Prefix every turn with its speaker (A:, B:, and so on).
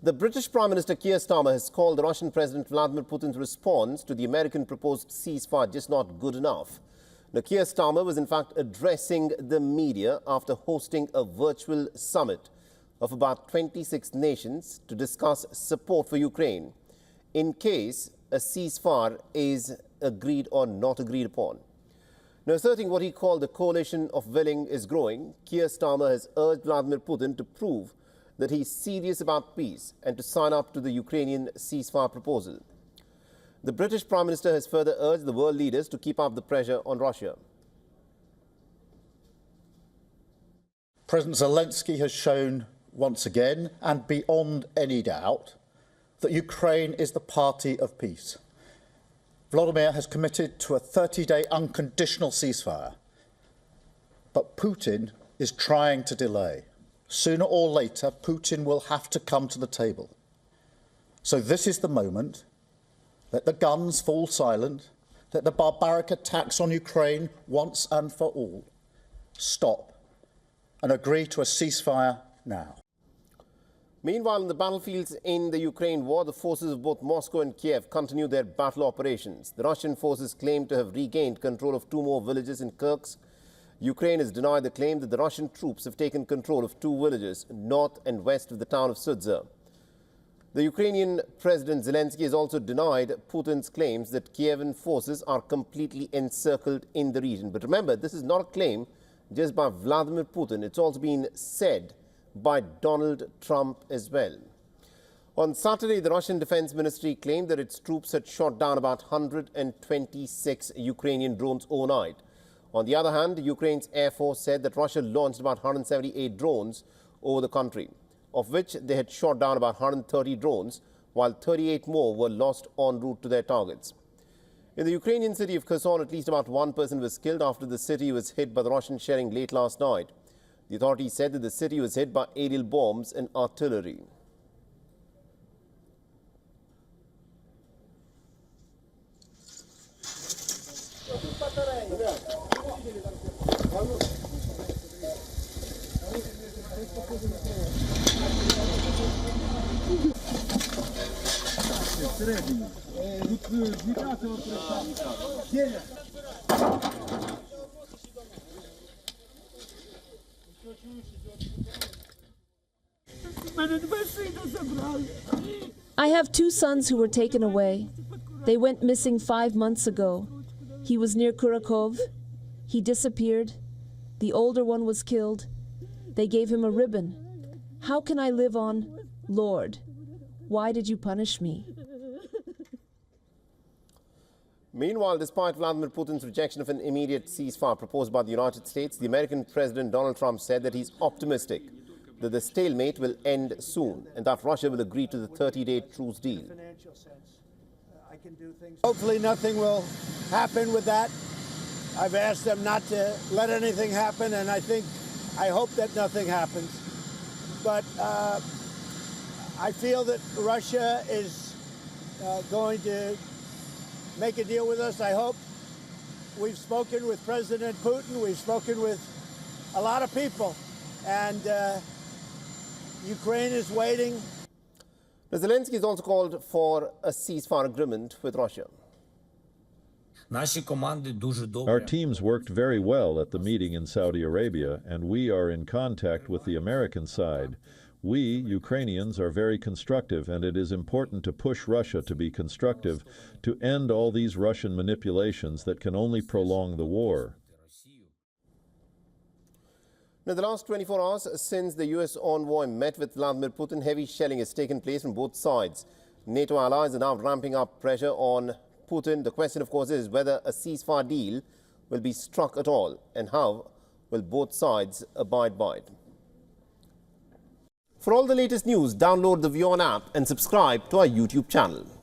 A: The British Prime Minister Keir Starmer has called the Russian President Vladimir Putin's response to the American proposed ceasefire just not good enough. Now, Keir Starmer was in fact addressing the media after hosting a virtual summit of about 26 nations to discuss support for Ukraine in case a ceasefire is agreed or not agreed upon. Now, asserting what he called the coalition of willing is growing, Keir Starmer has urged Vladimir Putin to prove that he's serious about peace and to sign up to the Ukrainian ceasefire proposal. The British Prime Minister has further urged the world leaders to keep up the pressure on Russia.
B: President Zelensky has shown once again, and beyond any doubt, that Ukraine is the party of peace. Vladimir has committed to a 30-day unconditional ceasefire, but Putin is trying to delay. Sooner or later, Putin will have to come to the table. So this is the moment. Let the guns fall silent. Let the barbaric attacks on Ukraine once and for all stop, and agree to a ceasefire now.
A: Meanwhile, on the battlefields in the Ukraine war, the forces of both Moscow and Kiev continue their battle operations. The Russian forces claim to have regained control of 2 more villages in Kursk. Ukraine has denied the claim that the Russian troops have taken control of 2 villages north and west of the town of Sudza. The Ukrainian President Zelensky has also denied Putin's claims that Kievan forces are completely encircled in the region. But remember, this is not a claim just by Vladimir Putin. It's also been said by Donald Trump as well. On Saturday, the Russian Defense Ministry claimed that its troops had shot down about 126 Ukrainian drones overnight. On the other hand, Ukraine's Air Force said that Russia launched about 178 drones over the country, of which they had shot down about 130 drones, while 38 more were lost en route to their targets. In the Ukrainian city of Kherson, at least about 1 person was killed after the city was hit by the Russian shelling late last night. The authorities said that the city was hit by aerial bombs and artillery.
C: I have 2 sons who were taken away. They went missing 5 months ago. He was near Kurakov. He disappeared. The older one was killed. They gave him a ribbon. How can I live on, Lord? Why did you punish me?
A: Meanwhile, despite Vladimir Putin's rejection of an immediate ceasefire proposed by the United States, the American President Donald Trump said that he's optimistic that the stalemate will end soon and that Russia will agree to the 30-day truce deal.
D: Hopefully nothing will happen with that. I've asked them not to let anything happen, and I hope that nothing happens. But I feel that Russia is going to make a deal with us. I hope. We've spoken with President Putin. We've spoken with a lot of people, and Ukraine is waiting.
A: Zelensky has also called for a ceasefire agreement with Russia.
E: Our teams worked very well at the meeting in Saudi Arabia, and we are in contact with the American side. We, Ukrainians, are very constructive, and it is important to push Russia to be constructive, to end all these Russian manipulations that can only prolong the war.
A: Now, the last 24 hours since the U.S. envoy met with Vladimir Putin, heavy shelling has taken place from both sides. NATO allies are now ramping up pressure on Putin. The question, of course, is whether a ceasefire deal will be struck at all, and how will both sides abide by it. For all the latest news, download the WION app and subscribe to our YouTube channel.